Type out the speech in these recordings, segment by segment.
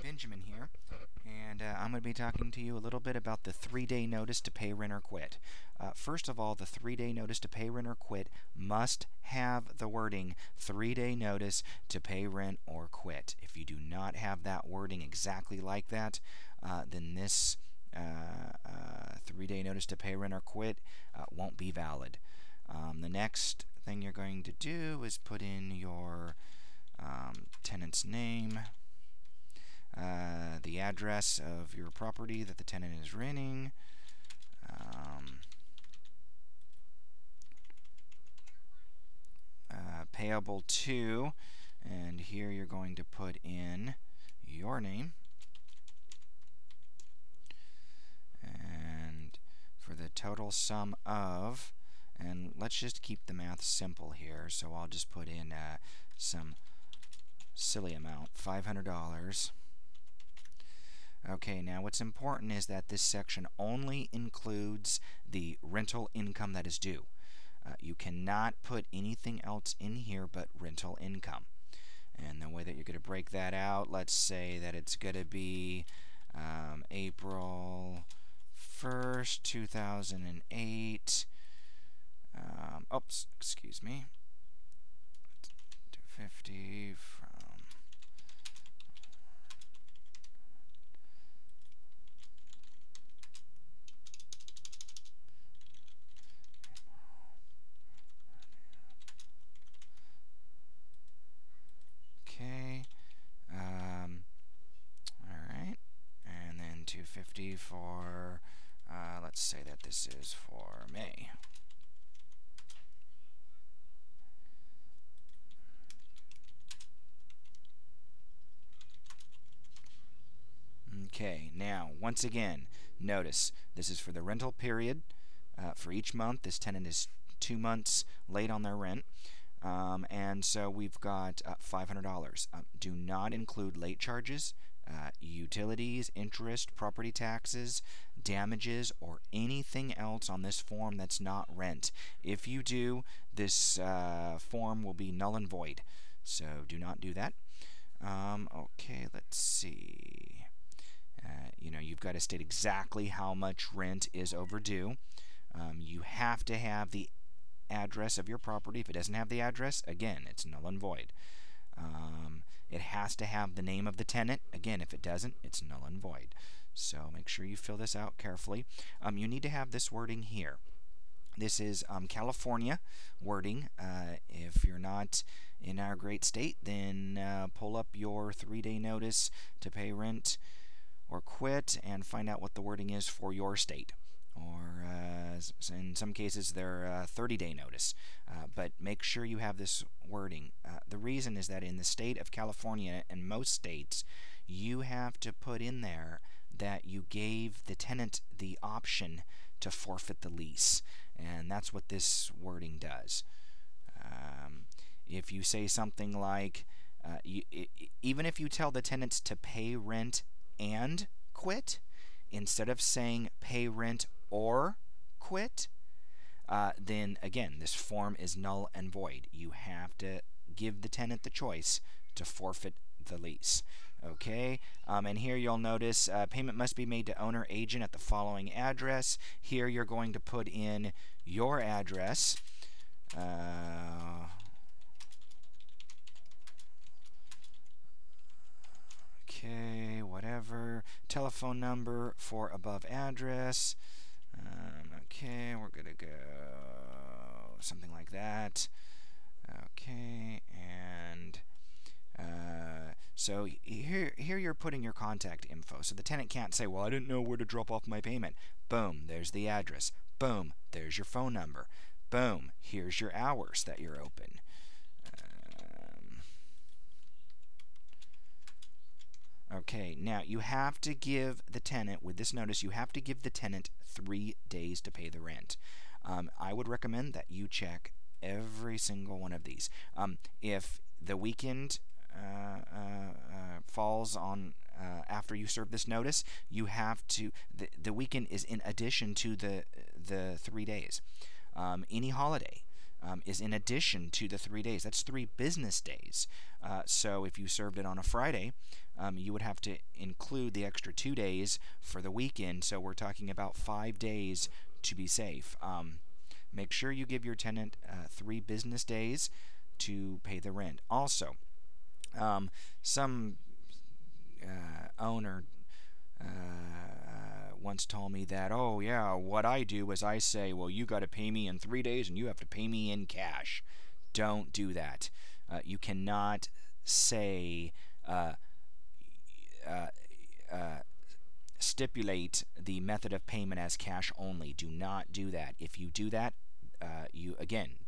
Benjamin here, and I'm going to be talking to you a little bit about the 3-day notice to pay rent or quit. First of all, the 3-day notice to pay rent or quit must have the wording 3-day notice to pay rent or quit. If you do not have that wording exactly like that, then this 3-day notice to pay rent or quit won't be valid. The next thing you're going to do is put in your tenant's name, the address of your property that the tenant is renting, payable to, and here you're going to put in your name, and for the total sum of, and let's just keep the math simple here, so I'll just put in some silly amount, $500. Okay, now what's important is that this section only includes the rental income that is due. You cannot put anything else in here but rental income. And the way that you're going to break that out, let's say that it's going to be April 1st, 2008. Oops, excuse me. 250 from alright, and then 250 for, let's say that this is for May. Okay, now, once again, notice, this is for the rental period. For each month, this tenant is 2 months late on their rent. And so we've got $500. Do not include late charges, utilities, interest, property taxes, damages, or anything else on this form that's not rent. If you do, this form will be null and void. So do not do that. Okay, let's see. You've got to state exactly how much rent is overdue. You have to have the address of your property. If it doesn't have the address, again, it's null and void. It has to have the name of the tenant. Again, if it doesn't, it's null and void. So make sure you fill this out carefully. You need to have this wording here. This is California wording. If you're not in our great state, then pull up your 3-day notice to pay rent or quit and find out what the wording is for your state. Or in some cases they're 30-day notice, but make sure you have this wording. The reason is that in the state of California and most states, you have to put in there that you gave the tenant the option to forfeit the lease, and that's what this wording does. If you say something like, even if you tell the tenants to pay rent and quit, instead of saying pay rent or quit, then again, this form is null and void. You have to give the tenant the choice to forfeit the lease. Okay, and here you'll notice payment must be made to owner agent at the following address. Here you're going to put in your address. Okay, whatever. Telephone number for above address. Okay, we're going to go something like that. Okay, and so here you're putting your contact info. So the tenant can't say, well, I didn't know where to drop off my payment. Boom, there's the address. Boom, there's your phone number. Boom, here's your hours that you're open. Okay, now you have to give the tenant, with this notice, you have to give the tenant 3 days to pay the rent. I would recommend that you check every single one of these. If the weekend falls on after you serve this notice, you have to, the weekend is in addition to the 3 days. Any holiday, is in addition to the 3 days. That's 3 business days. So if you served it on a Friday, you would have to include the extra 2 days for the weekend. So we're talking about 5 days to be safe. Make sure you give your tenant 3 business days to pay the rent. Also, some owner once told me that, oh yeah, what I do is I say, well, you got to pay me in 3 days and you have to pay me in cash. Don't do that. You cannot say stipulate the method of payment as cash only. Do not do that. If you do that,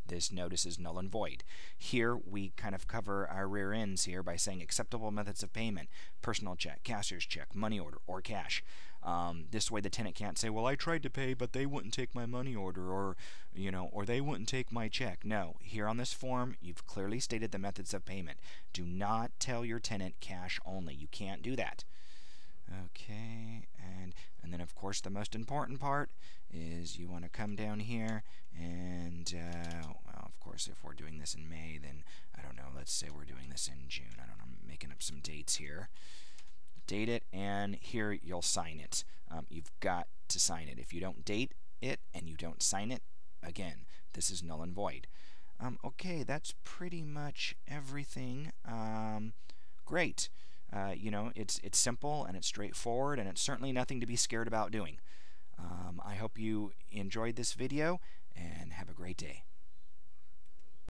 this notice is null and void. Here we kind of cover our rear ends here by saying acceptable methods of payment: personal check, cashier's check, money order, or cash. This way the tenant can't say, well, I tried to pay but they wouldn't take my money order, or they wouldn't take my check. No, here on this form you've clearly stated the methods of payment. Do not tell your tenant cash only. You can't do that. Okay, and then of course the most important part is you want to come down here and well, of course if we're doing this in May, then I don't know, let's say we're doing this in June. I don't know, I'm making up some dates here. Date it, and here you'll sign it. You've got to sign it. If you don't date it and you don't sign it, again, this is null and void. Okay, that's pretty much everything. Great. It's simple and it's straightforward, and it's certainly nothing to be scared about doing. I hope you enjoyed this video, and have a great day.